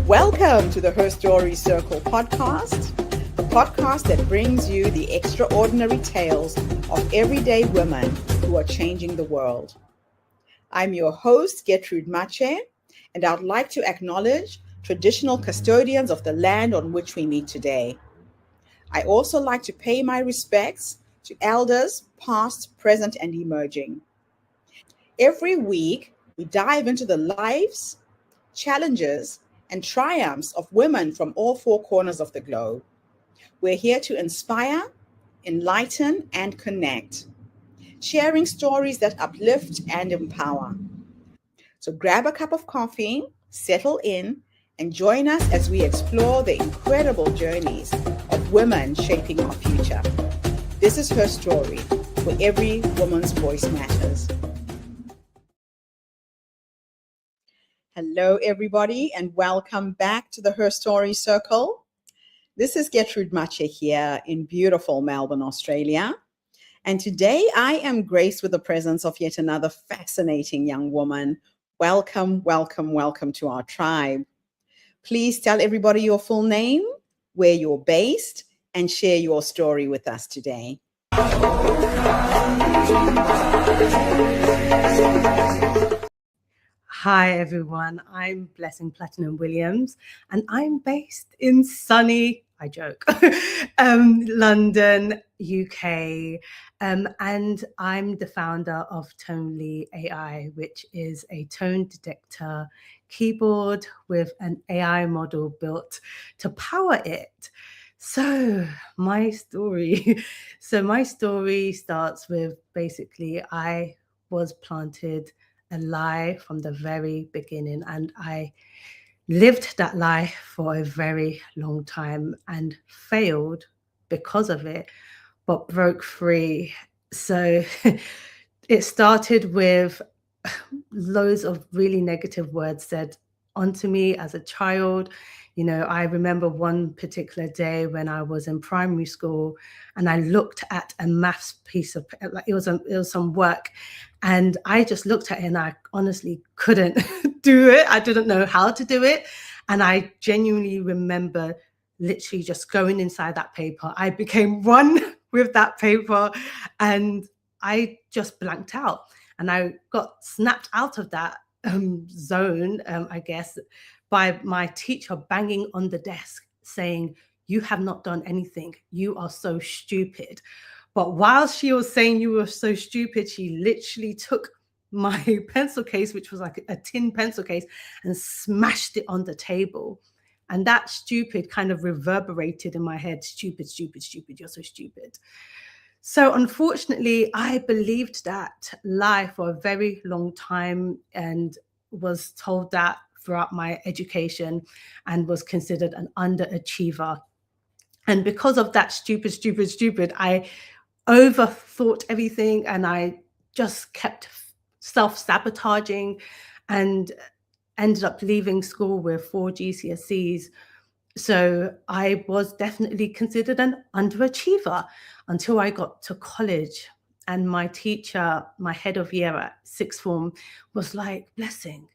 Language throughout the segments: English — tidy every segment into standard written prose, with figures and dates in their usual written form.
Welcome to the Her Story Circle podcast, the podcast that brings you the extraordinary tales of everyday women who are changing the world. I'm your host, Gertrude Mache, and I'd like to acknowledge traditional custodians of the land on which we meet today. I also like to pay my respects to elders, past, present, and emerging. Every week, we dive into the lives, challenges, and triumphs of women from all four corners of the globe. We're here to inspire, enlighten, and connect, sharing stories that uplift and empower. So grab a cup of coffee, settle in, and join us as we explore the incredible journeys of women shaping our future. This is Her Story, where every woman's voice matters. Hello, everybody, and welcome back to the Her Story Circle. This is Gertrude Mache here in beautiful Melbourne, Australia. And today I am graced with the presence of yet another fascinating young woman. Welcome, welcome, welcome to our tribe. Please tell everybody your full name, where you're based, and share your story with us today. Hi everyone, I'm Blessing Platinum Williams and I'm based in sunny, I joke, London, UK, and I'm the founder of Tonely AI, which is a tone detector keyboard with an AI model built to power it. So my story starts with basically I was planted a lie from the very beginning, and I lived that lie for a very long time and failed because of it, but broke free. So it started with loads of really negative words said onto me as a child. You know, I remember one particular day when I was in primary school and I looked at a maths piece of, like it was some work, and I just looked at it and I honestly couldn't do it. I didn't know how to do it. And I genuinely remember literally just going inside that paper. I became one with that paper and I just blanked out. And I got snapped out of that zone, I guess, by my teacher banging on the desk saying, "You have not done anything. You are so stupid." But while she was saying you were so stupid, she literally took my pencil case, which was like a tin pencil case, and smashed it on the table. And that stupid kind of reverberated in my head. Stupid, stupid, stupid. You're so stupid. So unfortunately, I believed that lie for a very long time and was told that throughout my education and was considered an underachiever. And because of that stupid, stupid, stupid, I overthought everything and I just kept self-sabotaging and ended up leaving school with 4 GCSEs. So I was definitely considered an underachiever until I got to college. And my teacher, my head of year at sixth form, was like, "Blessing,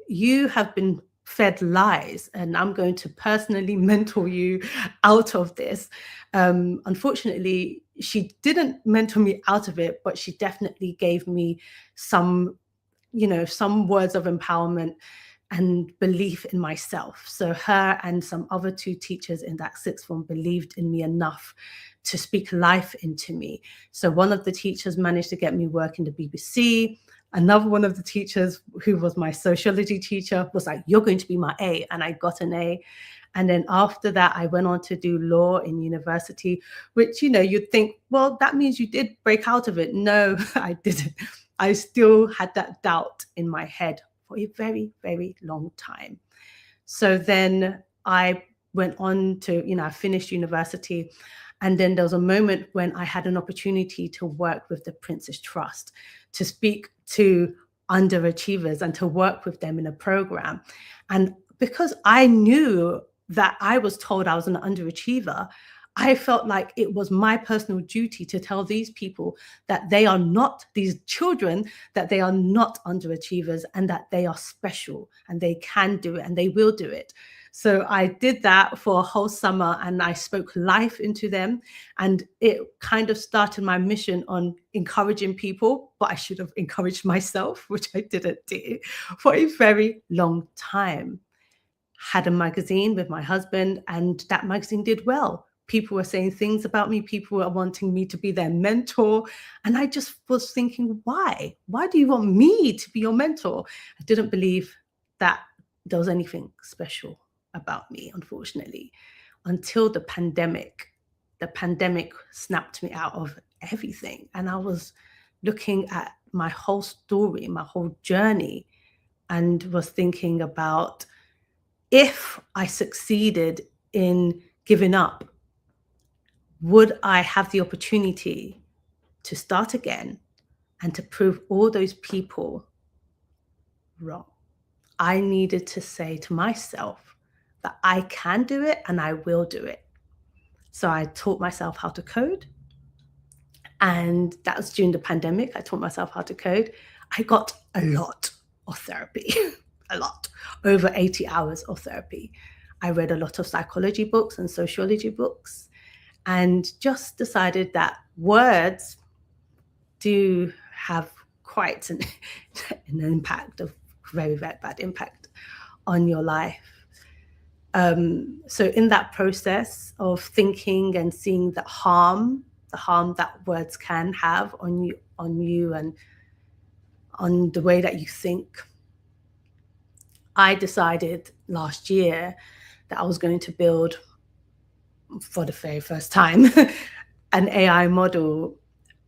you have been fed lies and I'm going to personally mentor you out of this." Unfortunately, she didn't mentor me out of it, but she definitely gave me some, some words of empowerment and belief in myself. So her and some other two teachers in that sixth form believed in me enough to speak life into me. So one of the teachers managed to get me work in the BBC. Another one of the teachers, who was my sociology teacher, was like, "You're going to be my A," and I got an A. And then after that, I went on to do law in university, which, you'd think, well, that means you did break out of it. No, I didn't. I still had that doubt in my head for a very, very long time. So then I went on to, I finished university. And then there was a moment when I had an opportunity to work with the Prince's Trust, to speak to underachievers and to work with them in a program. And because I knew that I was told I was an underachiever, I felt like it was my personal duty to tell these people that they are not, these children, that they are not underachievers and that they are special and they can do it and they will do it. So I did that for a whole summer and I spoke life into them. And it kind of started my mission on encouraging people, but I should have encouraged myself, which I didn't do for a very long time. Had a magazine with my husband, and that magazine did well. People were saying things about me. People were wanting me to be their mentor. And I just was thinking, why? Why do you want me to be your mentor? I didn't believe that there was anything special about me, unfortunately, until the pandemic. The pandemic snapped me out of everything. And I was looking at my whole story, my whole journey, and was thinking about, if I succeeded in giving up, would I have the opportunity to start again and to prove all those people wrong? I needed to say to myself that I can do it and I will do it. So I taught myself how to code. And that was during the pandemic. I taught myself how to code. I got a lot of therapy, a lot, over 80 hours of therapy. I read a lot of psychology books and sociology books, and just decided that words do have quite an impact, a very, very bad impact on your life. So in that process of thinking and seeing the harm that words can have on you and on the way that you think, I decided last year that I was going to build, for the very first time, an AI model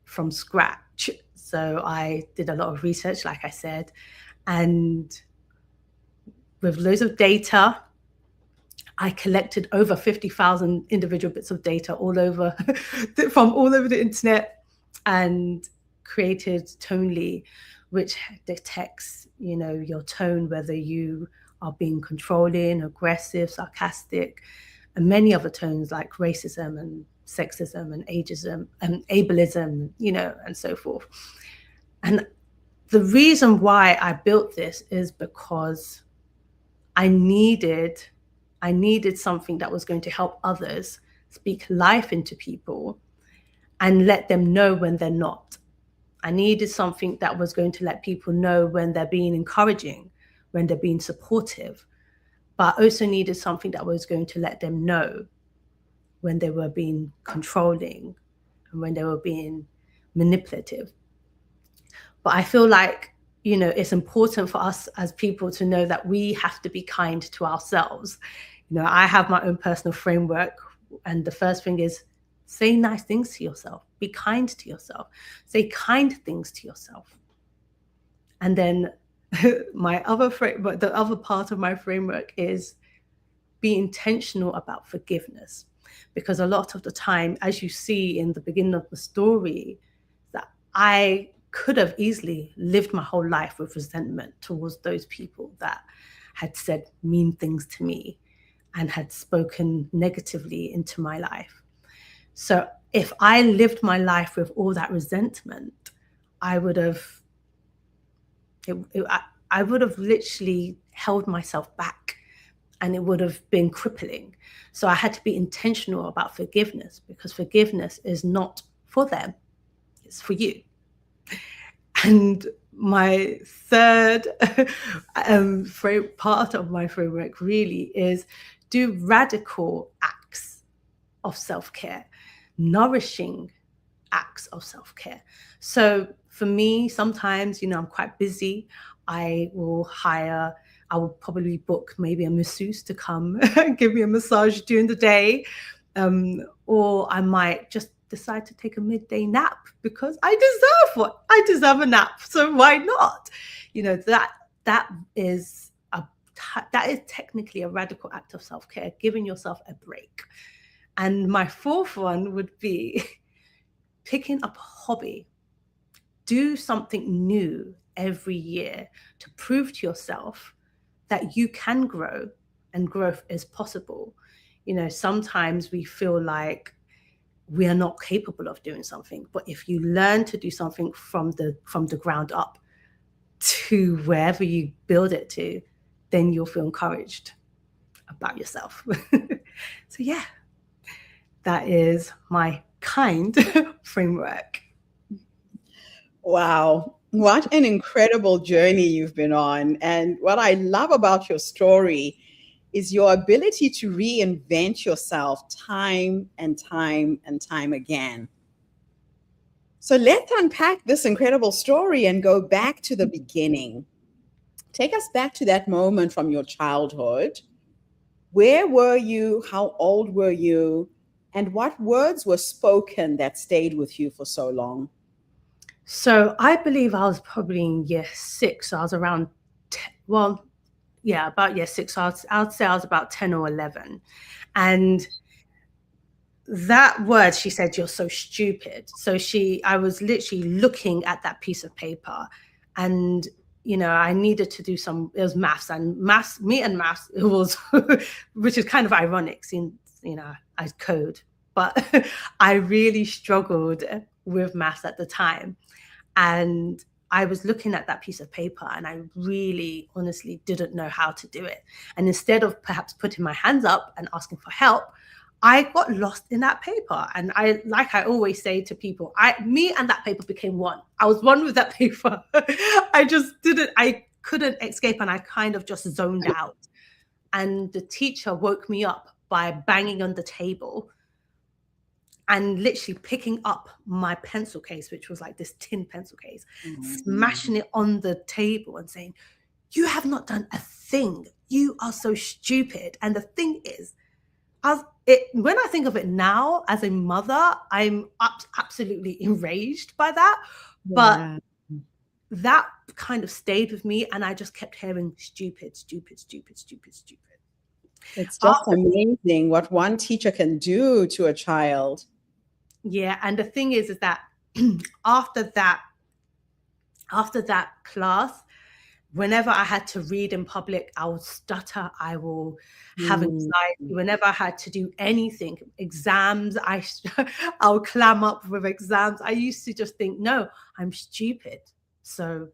from scratch. So I did a lot of research, like I said, and with loads of data, I collected over 50,000 individual bits of data all over, from all over the internet, and created Tonely, which detects, your tone, whether you are being controlling, aggressive, sarcastic, and many other tones like racism and sexism and ageism and ableism, and so forth. And the reason why I built this is because I needed something that was going to help others speak life into people and let them know when they're not. I needed something that was going to let people know when they're being encouraging, when they're being supportive, but I also needed something that was going to let them know when they were being controlling and when they were being manipulative. But I feel like, it's important for us as people to know that we have to be kind to ourselves. I have my own personal framework, and the first thing is say nice things to yourself, be kind to yourself, say kind things to yourself. And then the other part of my framework is be intentional about forgiveness. Because a lot of the time, as you see in the beginning of the story, that I could have easily lived my whole life with resentment towards those people that had said mean things to me and had spoken negatively into my life. So if I lived my life with all that resentment, I would have literally held myself back, and it would have been crippling. So I had to be intentional about forgiveness, because forgiveness is not for them, it's for you. And my third part of my framework really is do radical acts of self-care, nourishing acts of self-care. So for me, sometimes, I'm quite busy. I will probably book maybe a masseuse to come and give me a massage during the day. Or I might just decide to take a midday nap because I deserve a nap. So why not? That is technically a radical act of self-care, giving yourself a break. And my fourth one would be picking up a hobby. Do something new every year to prove to yourself that you can grow and growth is possible. Sometimes we feel like we are not capable of doing something. But if you learn to do something from the ground up to wherever you build it to, then you'll feel encouraged about yourself. So yeah, that is my kind framework. Wow. What an incredible journey you've been on. And what I love about your story is your ability to reinvent yourself time and time and time again. So let's unpack this incredible story and go back to the beginning. Take us back to that moment from your childhood. Where were you? How old were you? And what words were spoken that stayed with you for so long? So I believe I was probably in year 6. So I was around, well, yeah, about year 6. So I'd say I was about 10 or 11. And that word, she said, "You're so stupid." So I was literally looking at that piece of paper, and I needed to do it was maths, and me and maths, it was, which is kind of ironic since, I code, but I really struggled with maths at the time. And I was looking at that piece of paper and I really honestly didn't know how to do it. And instead of perhaps putting my hands up and asking for help, I got lost in that paper. And like I always say to people, me and that paper became one. I was one with that paper. I couldn't escape, and I kind of just zoned out. And the teacher woke me up by banging on the table and literally picking up my pencil case, which was like this tin pencil case, smashing it on the table and saying, "You have not done a thing. You are so stupid." And the thing is, when I think of it now as a mother, I'm absolutely enraged by that. But that kind of stayed with me, and I just kept hearing stupid, stupid, stupid, stupid, stupid. It's just amazing what one teacher can do to a child. Yeah, and the thing is that after that class, whenever I had to read in public, I would stutter. I will have anxiety. Whenever I had to do anything, exams, I'll clam up with exams. I used to just think, no, I'm stupid. So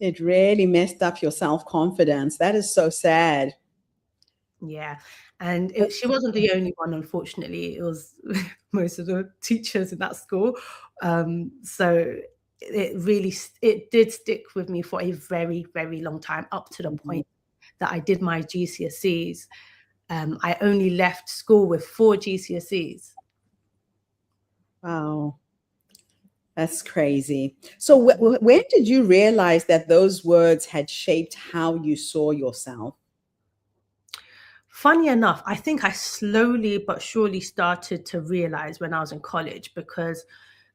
it really messed up your self-confidence. That is so sad. Yeah. And she wasn't the only one, unfortunately. It was most of the teachers in that school. So it did stick with me for a very, very long time, up to the point that I did my GCSEs. I only left school with 4 GCSEs. Wow. That's crazy. So when did you realize that those words had shaped how you saw yourself? Funny enough, I think I slowly but surely started to realize when I was in college, because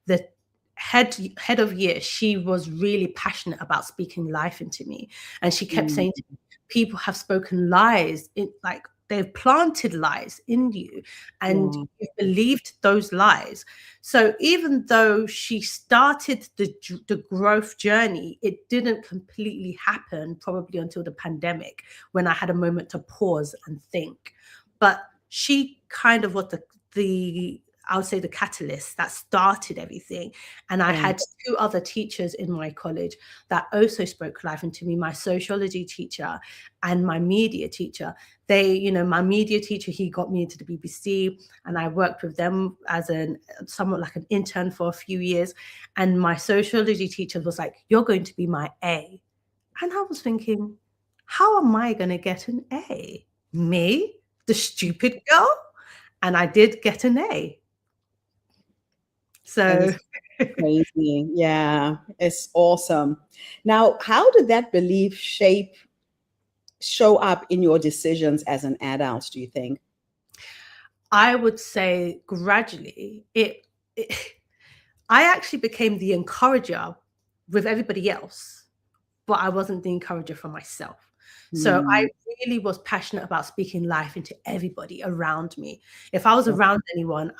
the head of year, she was really passionate about speaking life into me. And she kept saying to me, people have spoken lies, like they've planted lies in you, and you believed those lies. So even though she started the growth journey, it didn't completely happen probably until the pandemic, when I had a moment to pause and think. But she kind of was I would say the catalyst that started everything. And I had 2 other teachers in my college that also spoke life into me, my sociology teacher and my media teacher. My media teacher, he got me into the BBC, and I worked with them as somewhat like an intern for a few years. And my sociology teacher was like, "You're going to be my A." And I was thinking, how am I going to get an A? Me, the stupid girl? And I did get an A. So crazy. Yeah, it's awesome. Now, how did that belief show up in your decisions as an adult, do you think? I would say gradually I actually became the encourager with everybody else, but I wasn't the encourager for myself. So I really was passionate about speaking life into everybody around me. If I was around anyone,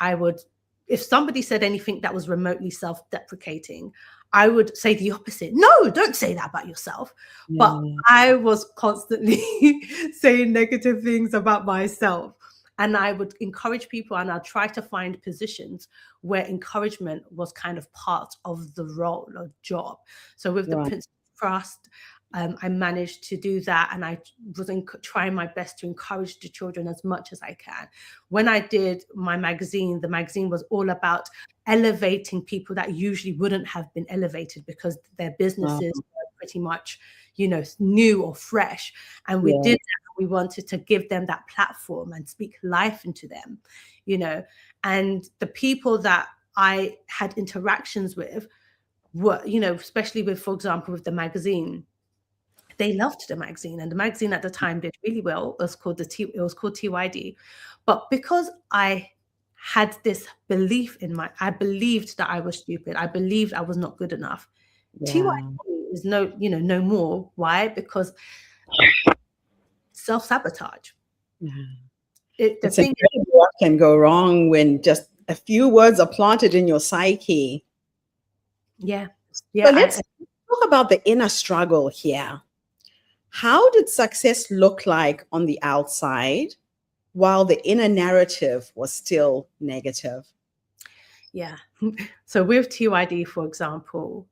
if somebody said anything that was remotely self-deprecating, I would say the opposite. "No, don't say that about yourself." But I was constantly saying negative things about myself. And I would encourage people, and I'd try to find positions where encouragement was kind of part of the role or job. So with the Right. Prince Trust, I managed to do that, and I was trying my best to encourage the children as much as I can. When I did my magazine, the magazine was all about elevating people that usually wouldn't have been elevated because their businesses were pretty much, new or fresh. And we did that. We wanted to give them that platform and speak life into them, and the people that I had interactions with were, especially with, for example, with the magazine, they loved the magazine, and the magazine at the time did really well. It was called TYD. But because I had this belief I believed that I was stupid. I believed I was not good enough. TYD is no more. Why? Because self-sabotage. It's incredible what can go wrong when just a few words are planted in your psyche. Yeah. But let's talk about the inner struggle here. How did success look like on the outside while the inner narrative was still negative? Yeah. So with TYD, for example,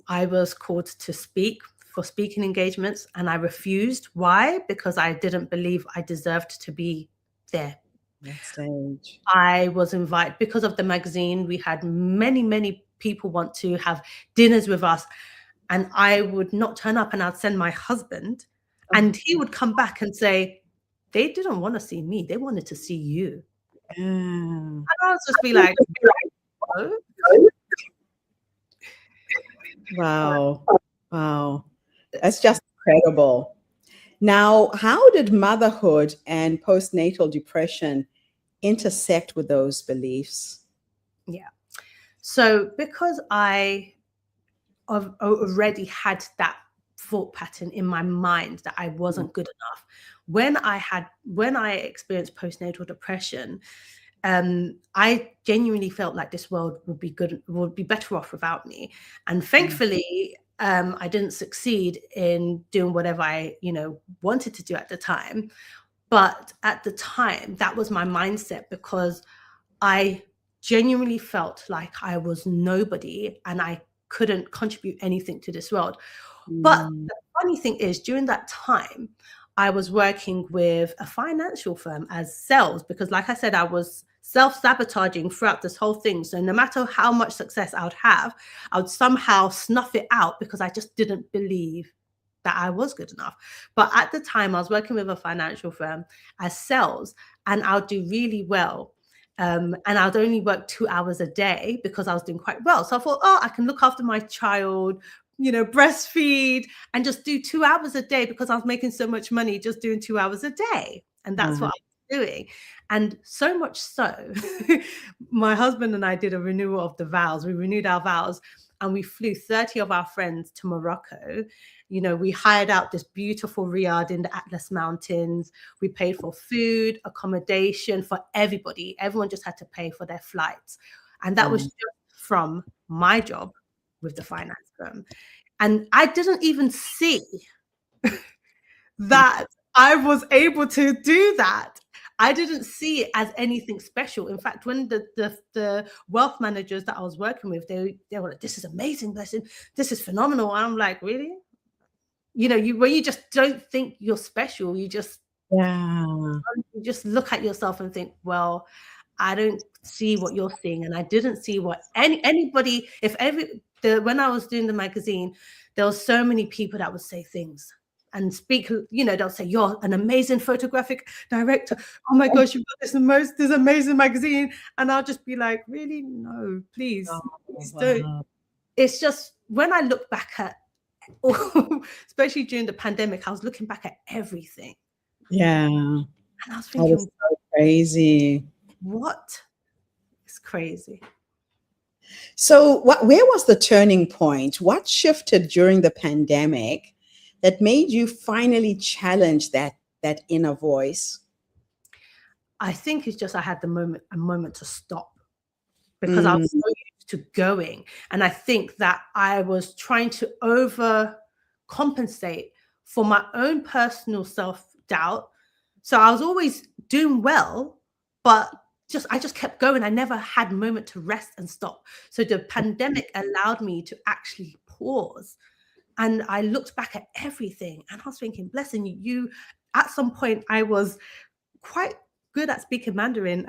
I was called to speak for speaking engagements, and I refused. Why? Because I didn't believe I deserved to be there. That stage. I was invited because of the magazine. We had many people want to have dinners with us, and I would not turn up, and I'd send my husband, and he would come back and say, they didn't want to see me. They wanted to see you. And I was just be like, oh. Wow. That's just incredible. Now, how did motherhood and postnatal depression intersect with those beliefs? Yeah. So because I already had that thought pattern in my mind that I wasn't good enough, when I experienced postnatal depression, I genuinely felt like this world would be better off without me. And thankfully, I didn't succeed in doing whatever I, wanted to do at the time. But at the time, that was my mindset, because I genuinely felt like I was nobody and I couldn't contribute anything to this world. But the funny thing is, during that time, I was working with a financial firm as sales, because like I said, I was self-sabotaging throughout this whole thing. So no matter how much success I would have, I would somehow snuff it out because I just didn't believe that I was good enough. But at the time, I was working with a financial firm as sales, and I would do really well. And I would only work 2 hours a day because I was doing quite well. So I thought, I can look after my child, breastfeed, and just do 2 hours a day because I was making so much money just doing 2 hours a day. And that's what I was doing. And so much so, my husband and I did a renewal of the vows. We renewed our vows, and we flew 30 of our friends to Morocco. We hired out this beautiful riad in the Atlas Mountains. We paid for food, accommodation for everybody. Everyone just had to pay for their flights. And that was just from my job with the finance firm. And I didn't even see that I was able to do that. I didn't see it as anything special. In fact, when the wealth managers that I was working with, they were like, this is amazing, blessing. This is phenomenal. And I'm like, really? When you just don't think you're special, you just look at yourself and think, well, I don't see what you're seeing. And I didn't see what anybody, when I was doing the magazine, there were so many people that would say things and speak, they'll say, you're an amazing photographic director. Oh my gosh, you've got this amazing magazine. And I'll just be like, really? No, please don't. It's just, when I look back at, especially during the pandemic, I was looking back at everything. Yeah. And I was thinking, so crazy. What? It's crazy. So where was the turning point? What shifted during the pandemic that made you finally challenge that inner voice? I think it's just I had a moment to stop, because I was so used to going. And I think that I was trying to overcompensate for my own personal self-doubt. So I was always doing well, but I just kept going. I never had a moment to rest and stop. So the pandemic allowed me to actually pause. And I looked back at everything and I was thinking, blessing you, at some point I was quite good at speaking Mandarin.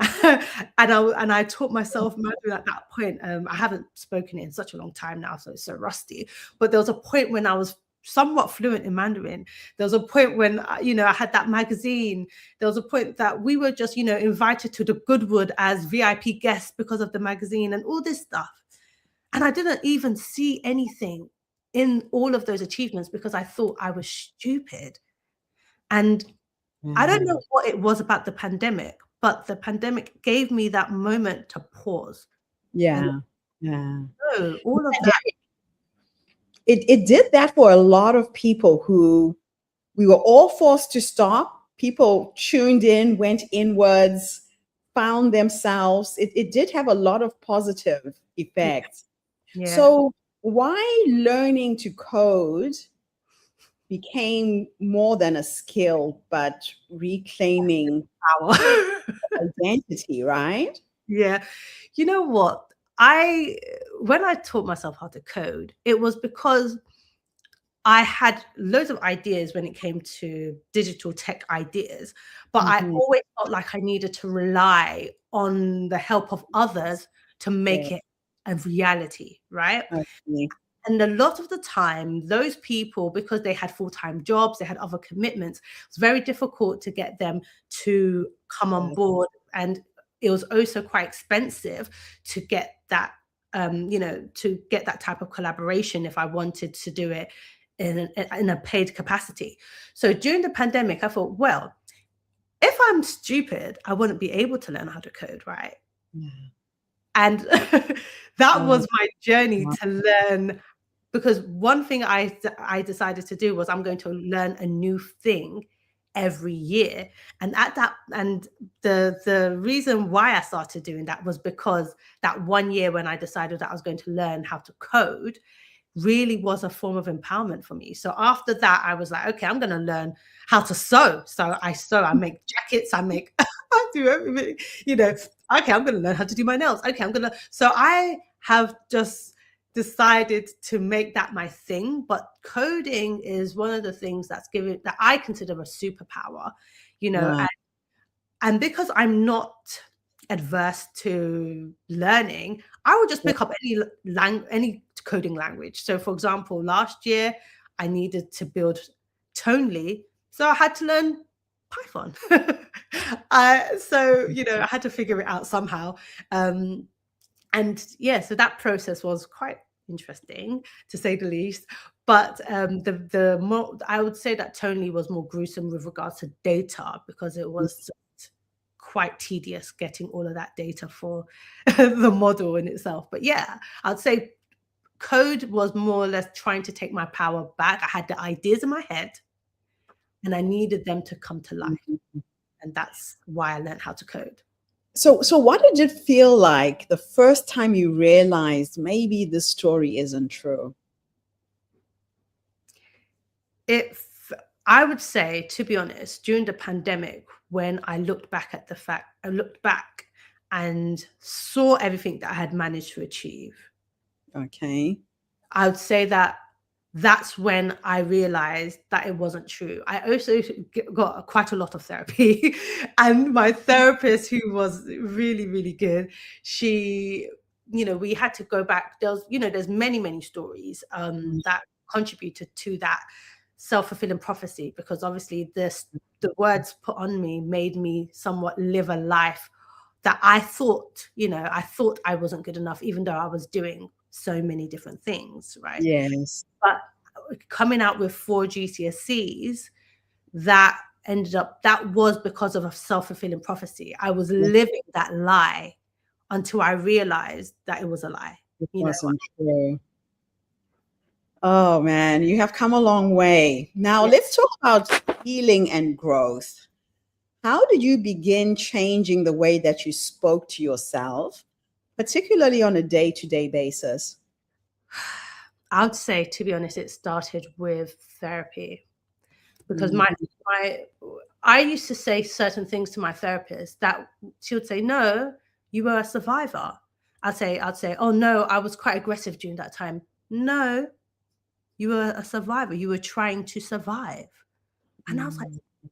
and I taught myself Mandarin at that point. I haven't spoken it in such a long time now, so it's so rusty. But there was a point when I was somewhat fluent in Mandarin. There was a point when, I had that magazine. There was a point that we were just, invited to the Goodwood as VIP guests because of the magazine and all this stuff. And I didn't even see anything in all of those achievements because I thought I was stupid. And I don't know what it was about the pandemic, but the pandemic gave me that moment to pause. Yeah. Oh, all of that. It did that for a lot of people who we were all forced to stop. People tuned in, went inwards, found themselves. It did have a lot of positive effects. Yeah. So why learning to code became more than a skill, but reclaiming Power. identity, right? Yeah. You know what? When I taught myself how to code, it was because I had loads of ideas when it came to digital tech ideas, but I always felt like I needed to rely on the help of others to make it a reality, right? Okay. And a lot of the time, those people, because they had full-time jobs, they had other commitments, it's very difficult to get them to come on board. And it was also quite expensive to get that, to get that type of collaboration if I wanted to do it in a paid capacity. So during the pandemic, I thought, well, if I'm stupid, I wouldn't be able to learn how to code, right? Yeah. And that was my journey to learn, because one thing I decided to do was I'm going to learn a new thing every year. And the reason why I started doing that was because that one year when I decided that I was going to learn how to code really was a form of empowerment for me. So after that, I was like, okay, I'm going to learn how to sew. So I sew, I make jackets, I do everything, okay, I'm going to learn how to do my nails. Okay, so I have just decided to make that my thing. But coding is one of the things that I consider a superpower, Wow. and because I'm not adverse to learning, I would just pick up any coding language. So for example, last year I needed to build Tonely, so I had to learn Python. So I had to figure it out somehow. And yeah, so that process was quite interesting, to say the least. But the more, I would say that Tonely was more gruesome with regards to data, because it was quite tedious getting all of that data for the model in itself. But yeah, I'd say code was more or less trying to take my power back. I had the ideas in my head and I needed them to come to life. And that's why I learned how to code. So what did it feel like the first time you realized maybe this story isn't true? I would say, to be honest, during the pandemic, when I looked back and saw everything that I had managed to achieve. Okay. I would say that that's when I realized that it wasn't true. I also got quite a lot of therapy, and my therapist, who was really, really good, she, we had to go back. There's many, many stories that contributed to that self-fulfilling prophecy, because obviously the words put on me made me somewhat live a life that I thought I wasn't good enough, even though I was doing so many different things, right? Yes. But coming out with 4 GCSEs, that was because of a self-fulfilling prophecy. I was living that lie until I realized that it was a lie. It wasn't true. Oh man, you have come a long way. Now let's talk about healing and growth. How did you begin changing the way that you spoke to yourself, particularly on a day-to-day basis? I would say, to be honest, it started with therapy, because I used to say certain things to my therapist that she would say, no, you were a survivor. I'd say, oh no, I was quite aggressive during that time. No, you were a survivor. You were trying to survive. And I was like,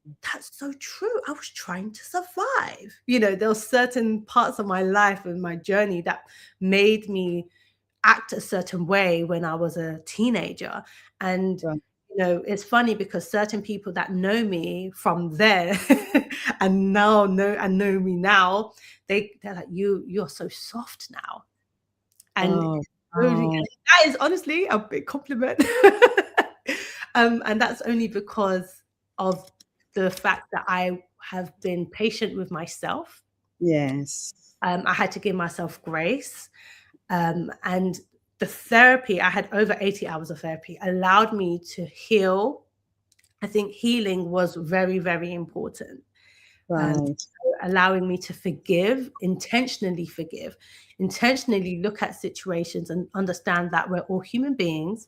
Mm. that's so true. I was trying to survive. There were certain parts of my life and my journey that made me act a certain way when I was a teenager. And Right. it's funny because certain people that know me from there and know me now, they're like, you're so soft now. And Oh, only, oh, that is honestly a big compliment. And that's only because of the fact that I have been patient with myself. yes. I had to give myself grace. And the therapy, I had over 80 hours of therapy, allowed me to heal. I think healing was very, very important. Right. Allowing me to intentionally forgive, intentionally look at situations and understand that we're all human beings.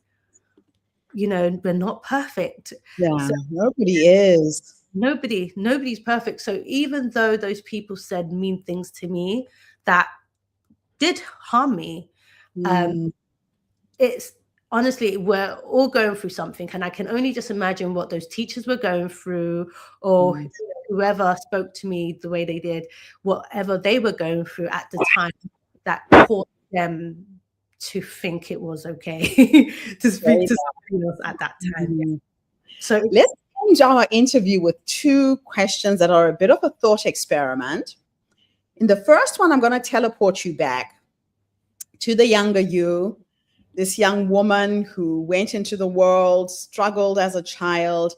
We're not perfect. Yeah, So nobody is. nobody's perfect. So even though those people said mean things to me that did harm me, um, Mm, it's honestly, we're all going through something, and I can only just imagine what those teachers were going through, or yes. whoever spoke to me the way they did, whatever they were going through at the time that caused them to think it was okay to speak Very to somebody else at that time. Yeah. mm. So Let's end our interview with two questions that are a bit of a thought experiment. In the first one, I'm going to teleport you back to the younger you, this young woman who went into the world, struggled as a child.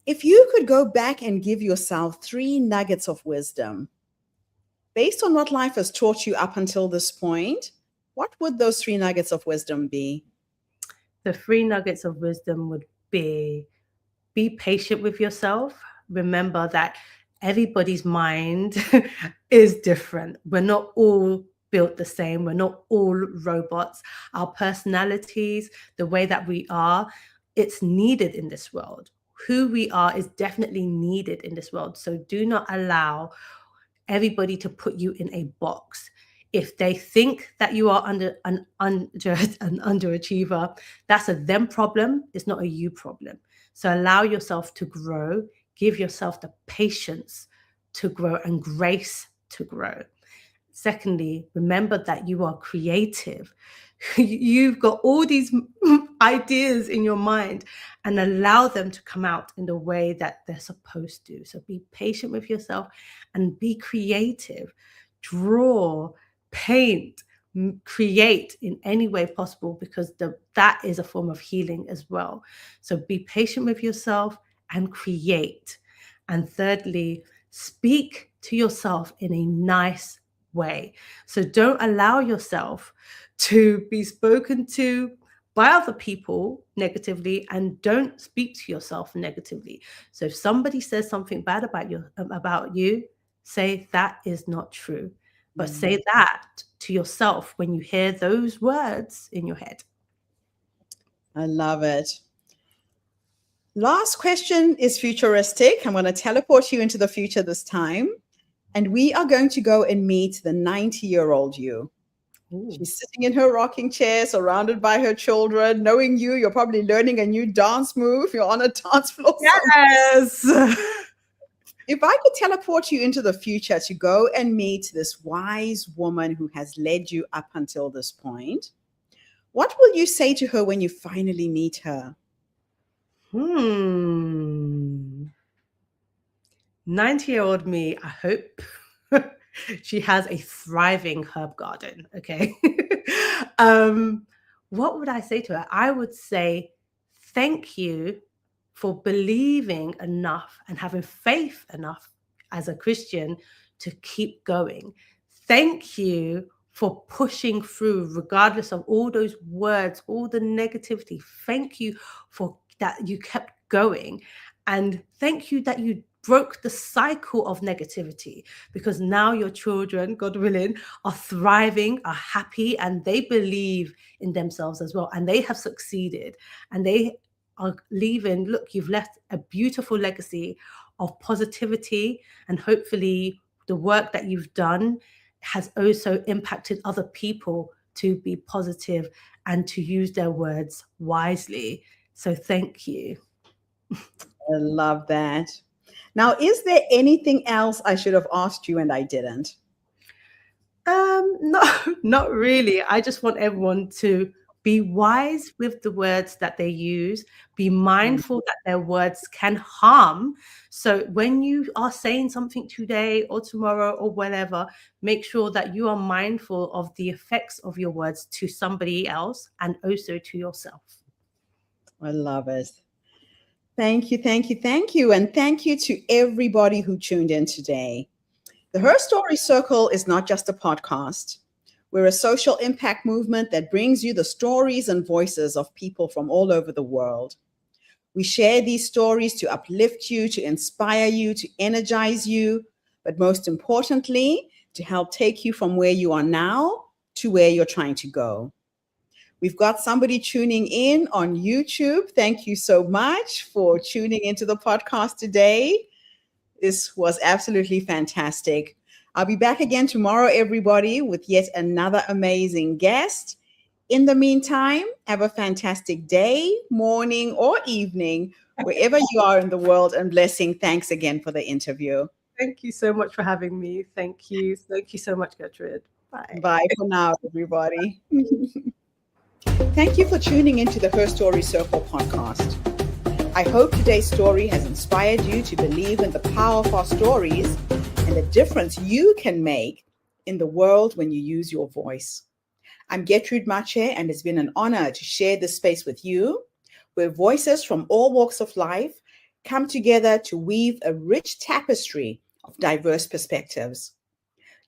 If you could go back and give yourself 3 nuggets of wisdom based on what life has taught you up until this point, what would those 3 nuggets of wisdom be? the 3 nuggets of wisdom would be patient with yourself. Remember that everybody's mind is different. We're not all built the same. We're not all robots. Our personalities, the way that we are, it's needed in this world. Who we are is definitely needed in this world. So do not allow everybody to put you in a box. If they think that you are an underachiever, that's a them problem. It's not a you problem. So allow yourself to grow. Give yourself the patience to grow and grace to grow. Secondly, remember that you are creative. You've got all these ideas in your mind, and allow them to come out in the way that they're supposed to. So be patient with yourself and be creative. Draw, paint, create in any way possible, because that is a form of healing as well. So be patient with yourself and create. And thirdly, speak to yourself in a nice way. So don't allow yourself to be spoken to by other people negatively, and don't speak to yourself negatively. So if somebody says something bad about you, say that is not true. But say that to yourself when you hear those words in your head. I love it. Last question is futuristic. I'm going to teleport you into the future this time. And we are going to go and meet the 90-year-old you. Ooh. She's sitting in her rocking chair, surrounded by her children. Knowing you, you're probably learning a new dance move. You're on a dance floor. Yes. If I could teleport you into the future to go and meet this wise woman who has led you up until this point, what will you say to her when you finally meet her? 90-year-old me, I hope she has a thriving herb garden. Okay. What would I say to her? I would say, thank you for believing enough and having faith enough as a Christian to keep going. Thank you for pushing through, regardless of all those words, all the negativity. Thank you for that you kept going. And thank you that you broke the cycle of negativity, because now your children, God willing, are thriving, are happy, and they believe in themselves as well. And they have succeeded, and they are leaving. Look, you've left a beautiful legacy of positivity, and hopefully the work that you've done has also impacted other people to be positive and to use their words wisely. So thank you. I love that. Now, is there anything else I should have asked you and I didn't? No, not really. I just want everyone to be wise with the words that they use, be mindful that their words can harm. So when you are saying something today or tomorrow or whenever, make sure that you are mindful of the effects of your words to somebody else and also to yourself. I love it. Thank you, thank you, thank you. And thank you to everybody who tuned in today. The Her Story Circle is not just a podcast. We're a social impact movement that brings you the stories and voices of people from all over the world. We share these stories to uplift you, to inspire you, to energize you, but most importantly, to help take you from where you are now to where you're trying to go. We've got somebody tuning in on YouTube. Thank you so much for tuning into the podcast today. This was absolutely fantastic. I'll be back again tomorrow, everybody, with yet another amazing guest. In the meantime, have a fantastic day, morning, or evening, wherever you are in the world, and blessing. Thanks again for the interview. Thank you so much for having me. Thank you. Thank you so much, Gertrude. Bye. Bye for now, everybody. Thank you for tuning into the Her Story Circle podcast. I hope today's story has inspired you to believe in the power of our stories and the difference you can make in the world when you use your voice. I'm Gertrude Mache, and it's been an honor to share this space with you, where voices from all walks of life come together to weave a rich tapestry of diverse perspectives.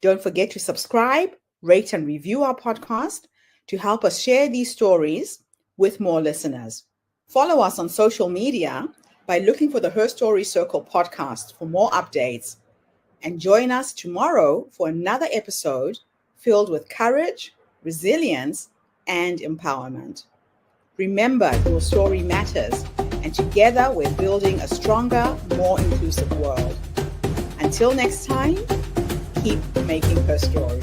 Don't forget to subscribe, rate, and review our podcast to help us share these stories with more listeners. Follow us on social media by looking for the Her Story Circle podcast for more updates. And join us tomorrow for another episode filled with courage, resilience, and empowerment. Remember, your story matters, and together we're building a stronger, more inclusive world. Until next time, keep making her story.